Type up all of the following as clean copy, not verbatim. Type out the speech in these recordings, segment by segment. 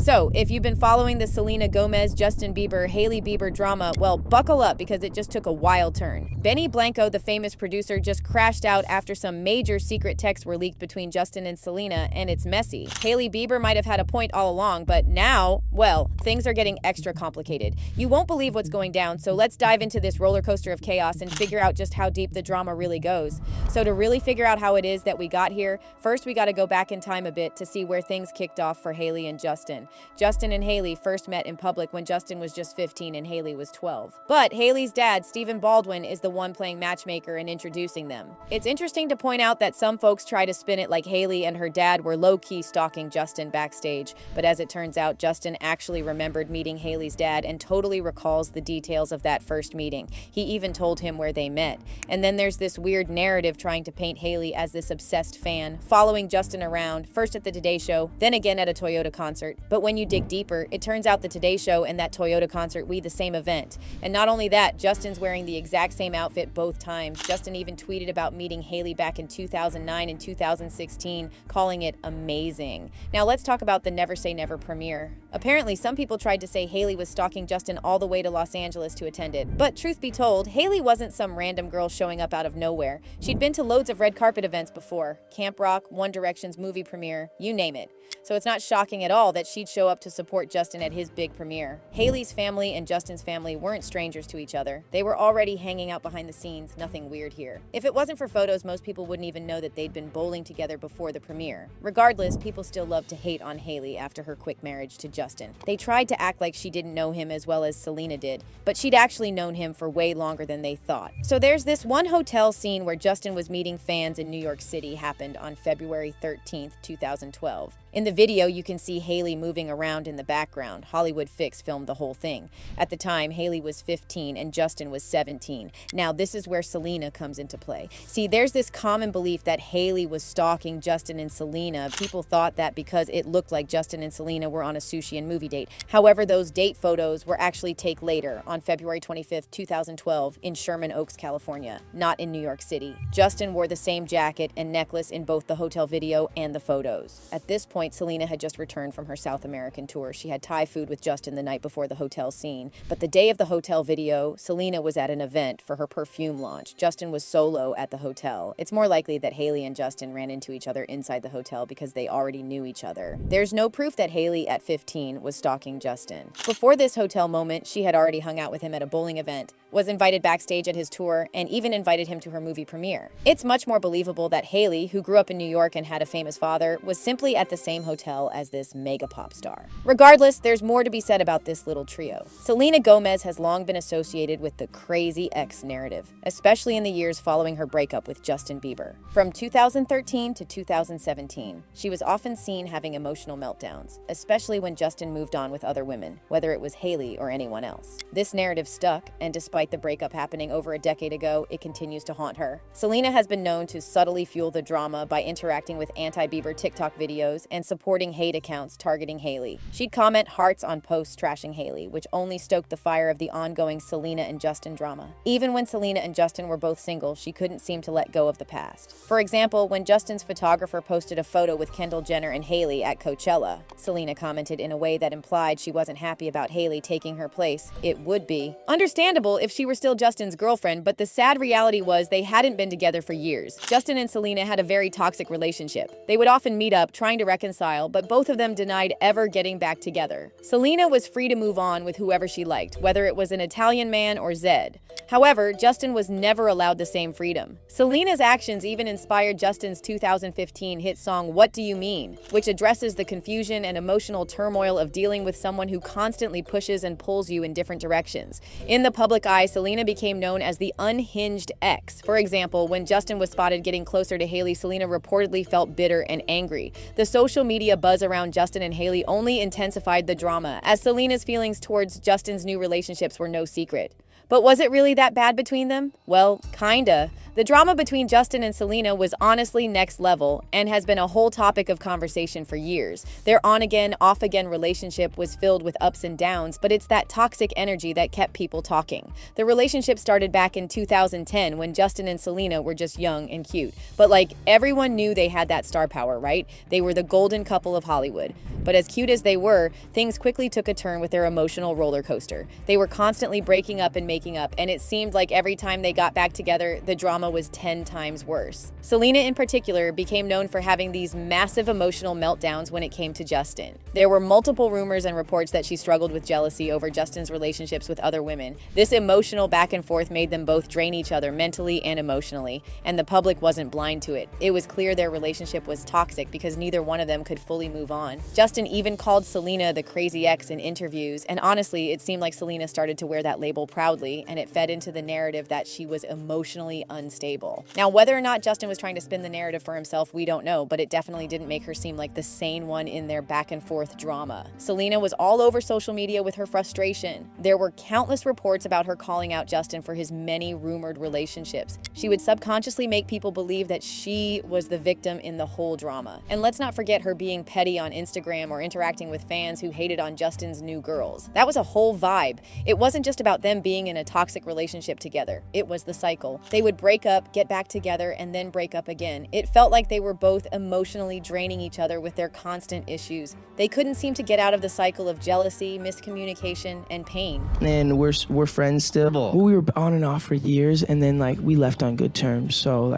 So, if you've been following the Selena Gomez, Justin Bieber, Hailey Bieber drama, well, buckle up because it just took a wild turn. Blanco, the famous producer, just crashed out after some major secret texts were leaked between Justin and Selena, and it's messy. Hailey Bieber might have had a point all along, but now, well, things are getting extra complicated. You won't believe what's going down, so let's dive into this roller coaster of chaos and figure out just how deep the drama really goes. So to really figure out how it is that we got here, first we gotta go back in time a bit to see where things kicked off for Hailey and Justin. Justin and Hailey first met in public when Justin was just 15 and Hailey was 12. But Hailey's dad, Stephen Baldwin, is the one playing matchmaker and introducing them. It's interesting to point out that some folks try to spin it like Hailey and her dad were low-key stalking Justin backstage, but as it turns out, Justin actually remembered meeting Hailey's dad and totally recalls the details of that first meeting. He even told him where they met. And then there's this weird narrative trying to paint Hailey as this obsessed fan, following Justin around, first at the Today Show, then again at a Toyota concert. But when you dig deeper, it turns out the Today Show and that Toyota concert were the same event. And not only that, Justin's wearing the exact same outfit both times. Justin even tweeted about meeting Hailey back in 2009 and 2016, calling it amazing. Now let's talk about the Never Say Never premiere. Apparently, some people tried to say Hailey was stalking Justin all the way to Los Angeles to attend it. But truth be told, Hailey wasn't some random girl showing up out of nowhere. She'd been to loads of red carpet events before. Camp Rock, One Direction's movie premiere, you name it. So it's not shocking at all that she'd show up to support Justin at his big premiere. Hailey's family and Justin's family weren't strangers to each other. They were already hanging out behind the scenes, nothing weird here. If it wasn't for photos, most people wouldn't even know that they'd been bowling together before the premiere. Regardless, people still love to hate on Hailey after her quick marriage to Justin. They tried to act like she didn't know him as well as Selena did, but she'd actually known him for way longer than they thought. So there's this one hotel scene where Justin was meeting fans in New York City happened on February 13th, 2012. In the video, you can see Hailey moving around in the background. Hollywood Fix filmed the whole thing. At the time, Hailey was 15 and Justin was 17. Now, this is where Selena comes into play. See, there's this common belief that Hailey was stalking Justin and Selena. People thought that because it looked like Justin and Selena were on a sushi and movie date. However, those date photos were actually taken later, on February 25th, 2012, in Sherman Oaks, California, not in New York City. Justin wore the same jacket and necklace in both the hotel video and the photos. At this point, Selena had just returned from her South American tour. She had Thai food with Justin the night before the hotel scene. But the day of the hotel video, Selena was at an event for her perfume launch. Justin was solo at the hotel. It's more likely that Hailey and Justin ran into each other inside the hotel because they already knew each other. There's no proof that Hailey, at 15, was stalking Justin. Before this hotel moment, she had already hung out with him at a bowling event, was invited backstage at his tour, and even invited him to her movie premiere. It's much more believable that Hailey, who grew up in New York and had a famous father, was simply at the same hotel as this mega pop star. Regardless, there's more to be said about this little trio. Selena Gomez has long been associated with the crazy ex narrative, especially in the years following her breakup with Justin Bieber. From 2013 to 2017, she was often seen having emotional meltdowns, especially when Justin moved on with other women, whether it was Hailey or anyone else. This narrative stuck, and despite the breakup happening over a decade ago, it continues to haunt her. Selena has been known to subtly fuel the drama by interacting with anti-Bieber TikTok videos and supporting hate accounts targeting Hailey. She'd comment hearts on posts trashing Hailey, which only stoked the fire of the ongoing Selena and Justin drama. Even when Selena and Justin were both single, she couldn't seem to let go of the past. For example, when Justin's photographer posted a photo with Kendall Jenner and Hailey at Coachella, Selena commented in a way that implied she wasn't happy about Hailey taking her place. It would be understandable if she were still Justin's girlfriend, but the sad reality was they hadn't been together for years. Justin and Selena had a very toxic relationship. They would often meet up trying to reconcile, but both of them denied ever getting back together. Selena was free to move on with whoever she liked, whether it was an Italian man or Zed. However, Justin was never allowed the same freedom. Selena's actions even inspired Justin's 2015 hit song What Do You Mean?, which addresses the confusion and emotional turmoil of dealing with someone who constantly pushes and pulls you in different directions. In the public eye, Selena became known as the unhinged ex. For example, when Justin was spotted getting closer to Hailey, Selena reportedly felt bitter and angry. The social media buzz around Justin and Hailey only intensified the drama, as Selena's feelings towards Justin's new relationships were no secret. But was it really that bad between them? Well, kinda. The drama between Justin and Selena was honestly next level and has been a whole topic of conversation for years. Their on-again, off-again relationship was filled with ups and downs, but it's that toxic energy that kept people talking. The relationship started back in 2010 when Justin and Selena were just young and cute. But everyone knew they had that star power, right? They were the golden couple of Hollywood. But as cute as they were, things quickly took a turn with their emotional roller coaster. They were constantly breaking up and making up, and it seemed like every time they got back together, the drama was 10 times worse. Selena in particular became known for having these massive emotional meltdowns when it came to Justin. There were multiple rumors and reports that she struggled with jealousy over Justin's relationships with other women. This emotional back and forth made them both drain each other mentally and emotionally, and the public wasn't blind to it. It was clear their relationship was toxic because neither one of them could fully move on. Justin even called Selena the crazy ex in interviews, and honestly, it seemed like Selena started to wear that label proudly, and it fed into the narrative that she was emotionally unstable. Now, whether or not Justin was trying to spin the narrative for himself, we don't know, but it definitely didn't make her seem like the sane one in their back and forth drama. Selena was all over social media with her frustration. There were countless reports about her calling out Justin for his many rumored relationships. She would subconsciously make people believe that she was the victim in the whole drama. And let's not forget her being petty on Instagram or interacting with fans who hated on Justin's new girls. That was a whole vibe. It wasn't just about them being in a toxic relationship together. It was the cycle. They would break up, get back together, and then break up again. It felt like they were both emotionally draining each other with their constant issues. They couldn't seem to get out of the cycle of jealousy, miscommunication, and pain. And we're friends still. Well, we were on and off for years, and then we left on good terms. So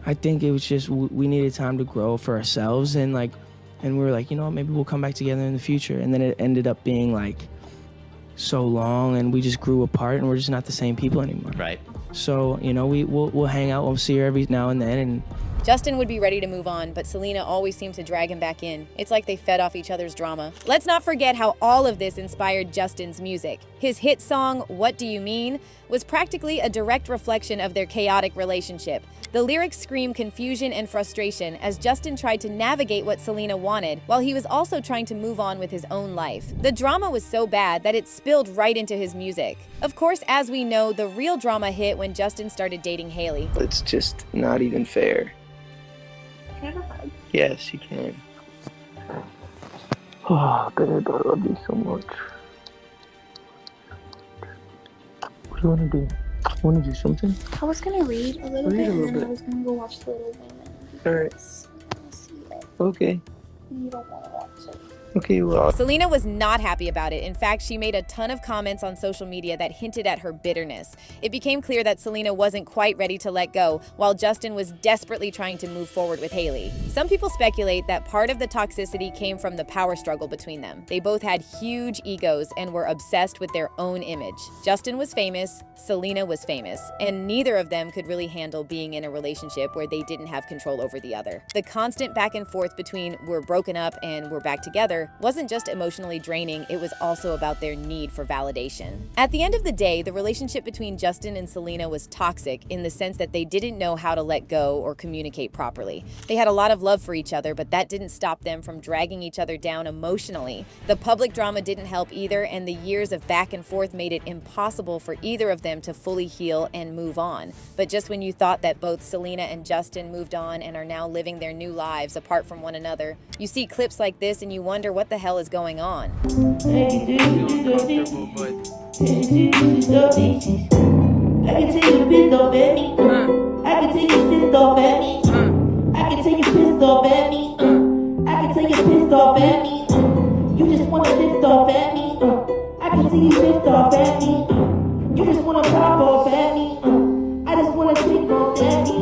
I think it was just we needed time to grow for ourselves, and we were like, maybe we'll come back together in the future. And then it ended up being so long, and we just grew apart, and we're just not the same people anymore. Right. So we'll hang out. We'll see her every now and then, and Justin would be ready to move on, but Selena always seemed to drag him back in. It's like they fed off each other's drama. Let's not forget how all of this inspired Justin's music. His hit song, What Do You Mean?, was practically a direct reflection of their chaotic relationship. The lyrics scream confusion and frustration as Justin tried to navigate what Selena wanted, while he was also trying to move on with his own life. The drama was so bad that it spilled right into his music. Of course, as we know, the real drama hit when Justin started dating Hailey. it's just not even fair. Can I have a hug? Yes, you can. Oh, babe, I love you so much. What do you want to do? Want to do something? I was gonna read a little Read bit, a little and then bit. I was gonna go watch Little Women. All right. Because I wanna see it. Okay. You don't wanna watch it. Okay, well. Selena was not happy about it. In fact, she made a ton of comments on social media that hinted at her bitterness. It became clear that Selena wasn't quite ready to let go, while Justin was desperately trying to move forward with Hailey. Some people speculate that part of the toxicity came from the power struggle between them. They both had huge egos and were obsessed with their own image. Justin was famous, Selena was famous, and neither of them could really handle being in a relationship where they didn't have control over the other. The constant back and forth between we're broken up and we're back together wasn't just emotionally draining, it was also about their need for validation. At the end of the day, the relationship between Justin and Selena was toxic in the sense that they didn't know how to let go or communicate properly. They had a lot of love for each other, but that didn't stop them from dragging each other down emotionally. The public drama didn't help either, and the years of back and forth made it impossible for either of them to fully heal and move on. But just when you thought that both Selena and Justin moved on and are now living their new lives apart from one another, you see clips like this and you wonder what the hell is going on. I can take you pissed off at me. I can take you pissed off at me. I can take you pissed off at me. I can take you pissed off at me. You just wanna pissed off at me. I can see you pissed off at me. You just wanna pop off at me. I just wanna take off at me.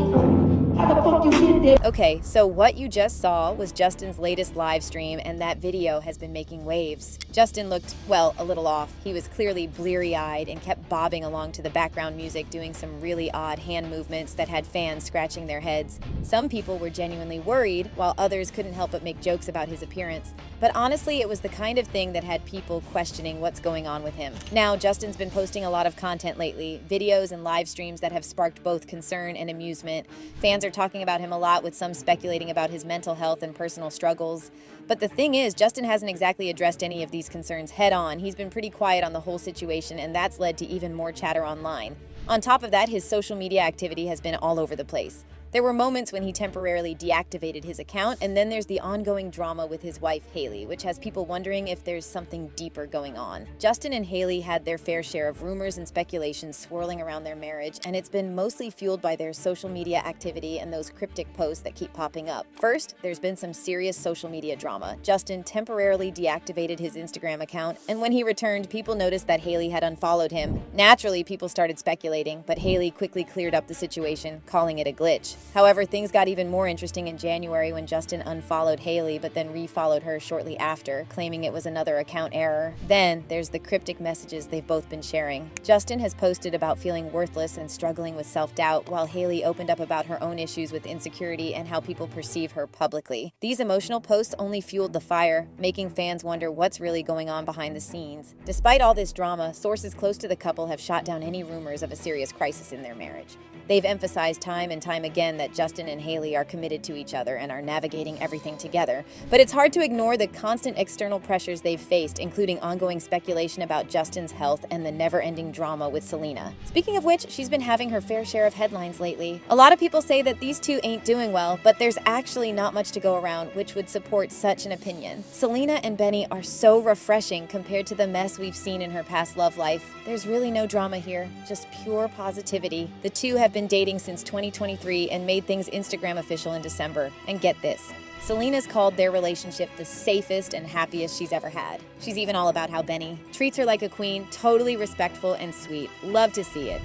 How the fuck you get there? Okay, so what you just saw was Justin's latest live stream, and that video has been making waves. Justin looked, well, a little off. He was clearly bleary-eyed and kept bobbing along to the background music, doing some really odd hand movements that had fans scratching their heads. Some people were genuinely worried, while others couldn't help but make jokes about his appearance. But honestly, it was the kind of thing that had people questioning what's going on with him. Now, Justin's been posting a lot of content lately, videos and live streams that have sparked both concern and amusement. Fans are talking about him a lot, with some speculating about his mental health and personal struggles. But the thing is, Justin hasn't exactly addressed any of these concerns head on. He's been pretty quiet on the whole situation, and that's led to even more chatter online. On top of that, his social media activity has been all over the place. There were moments when he temporarily deactivated his account, and then there's the ongoing drama with his wife, Hailey, which has people wondering if there's something deeper going on. Justin and Hailey had their fair share of rumors and speculations swirling around their marriage, and it's been mostly fueled by their social media activity and those cryptic posts that keep popping up. First, there's been some serious social media drama. Justin temporarily deactivated his Instagram account, and when he returned, people noticed that Hailey had unfollowed him. Naturally, people started speculating, but Hailey quickly cleared up the situation, calling it a glitch. However, things got even more interesting in January when Justin unfollowed Hailey but then refollowed her shortly after, claiming it was another account error. Then there's the cryptic messages they've both been sharing. Justin has posted about feeling worthless and struggling with self-doubt, while Hailey opened up about her own issues with insecurity and how people perceive her publicly. These emotional posts only fueled the fire, making fans wonder what's really going on behind the scenes. Despite all this drama, sources close to the couple have shot down any rumors of a serious crisis in their marriage. They've emphasized time and time again that Justin and Hailey are committed to each other and are navigating everything together. But it's hard to ignore the constant external pressures they've faced, including ongoing speculation about Justin's health and the never-ending drama with Selena. Speaking of which, she's been having her fair share of headlines lately. A lot of people say that these two ain't doing well, but there's actually not much to go around, which would support such an opinion. Selena and Benny are so refreshing compared to the mess we've seen in her past love life. There's really no drama here, just pure positivity. The two have been dating since 2023 and made things Instagram official in December. And get this, Selena's called their relationship the safest and happiest she's ever had. She's even all about how Benny treats her like a queen, totally respectful and sweet. Love to see it.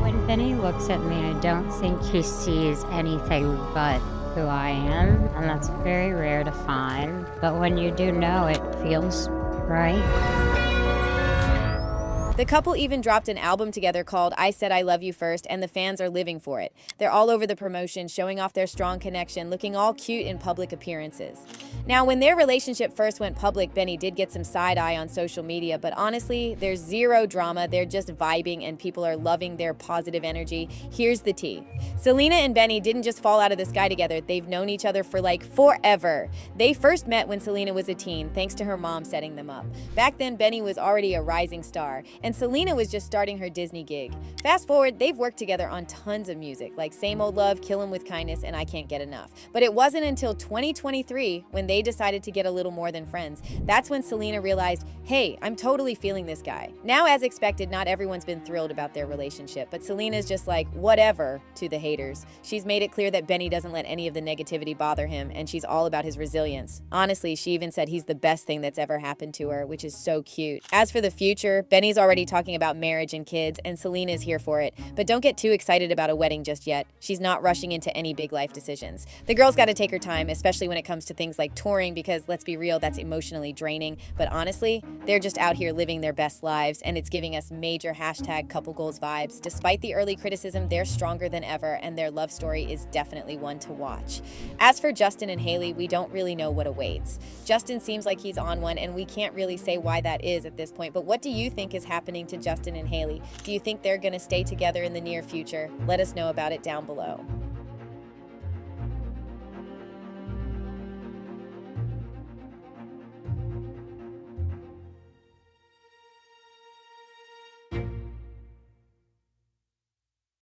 When Benny looks at me, I don't think he sees anything but who I am, and that's very rare to find. But when you do know, it feels right. The couple even dropped an album together called I Said I Love You First, and the fans are living for it. They're all over the promotion, showing off their strong connection, looking all cute in public appearances. Now, when their relationship first went public, Benny did get some side-eye on social media, but honestly, there's zero drama. They're just vibing, and people are loving their positive energy. Here's the tea. Selena and Benny didn't just fall out of the sky together. They've known each other for like forever. They first met when Selena was a teen, thanks to her mom setting them up. Back then, Benny was already a rising star, and Selena was just starting her Disney gig. Fast forward, they've worked together on tons of music, like Same Old Love, Kill 'Em With Kindness, and I Can't Get Enough. But it wasn't until 2023 when they decided to get a little more than friends. That's when Selena realized, hey, I'm totally feeling this guy. Now, as expected, not everyone's been thrilled about their relationship, but Selena's just like, whatever, to the haters. She's made it clear that Benny doesn't let any of the negativity bother him, and she's all about his resilience. Honestly, she even said he's the best thing that's ever happened to her, which is so cute. As for the future, Benny's already talking about marriage and kids, and Selena's here for it. But don't get too excited about a wedding just yet. She's not rushing into any big life decisions. The girl's got to take her time, especially when it comes to things like touring, because let's be real, that's emotionally draining. But honestly, they're just out here living their best lives, and it's giving us major #couple goals vibes. Despite the early criticism, they're stronger than ever, and their love story is definitely one to watch. As for Justin and Hailey, we don't really know what awaits. Justin seems like he's on one, and we can't really say why that is at this point. But what do you think is happening to Justin and Hailey? Do you think they're going to stay together in the near future? Let us know about it down below.